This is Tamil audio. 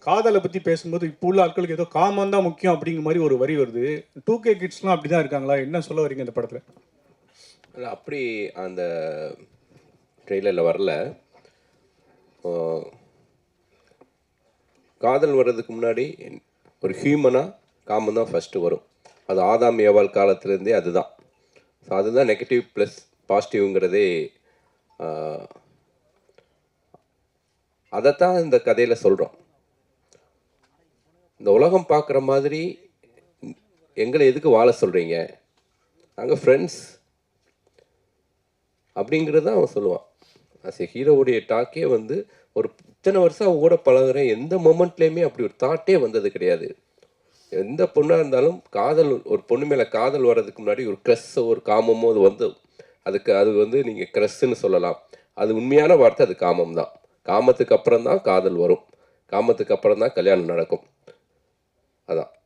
காதலை பற்றி பேசும்போது இப்போ உள்ள ஆட்களுக்கு ஏதோ காமம் தான் முக்கியம் அப்படிங்கிற மாதிரி ஒரு வரி வருது. 2K கிட்ஸ்லாம் அப்படி தான் இருக்காங்களா? என்ன சொல்ல வரீங்க இந்த படத்தில்? இல்லை, அப்படி அந்த ட்ரெய்லரில் வரல. காதல் வர்றதுக்கு முன்னாடி ஒரு ஹியூமனாக காமம் தான் ஃபஸ்ட்டு வரும். அது ஆதாம் ஏவாள் காலத்துலேருந்தே அதுதான். ஸோ அதுதான் நெகட்டிவ் ப்ளஸ் பாசிட்டிவ்ங்கிறதே. அதைத்தான் இந்த கதையில் சொல்கிறோம். இந்த உலகம் பார்க்குற மாதிரி எங்களை எதுக்கு வாழ சொல்கிறீங்க, நாங்கள் ஃப்ரெண்ட்ஸ் அப்படிங்கிறது தான் அவன் சொல்லுவான். அஸ் ஏ ஹீரோவுடைய டாக்கே வந்து ஒரு இத்தனை வருஷம் அவங்க கூட பழகுறேன், எந்த மொமெண்ட்லேயுமே அப்படி ஒரு தாட்டே வந்தது கிடையாது. எந்த பொண்ணாக இருந்தாலும் காதல், ஒரு பொண்ணு மேலே காதல் வர்றதுக்கு முன்னாடி ஒரு க்ரஸ்ஸோ ஒரு காமமோ அது வந்து அது வந்து நீங்கள் க்ரஸ்ன்னு சொல்லலாம். அது உண்மையான வார்த்தை, அது காமம் தான். காமத்துக்கு அப்புறம் தான் காதல் வரும், காமத்துக்கு அப்புறம் தான் கல்யாணம் நடக்கும்.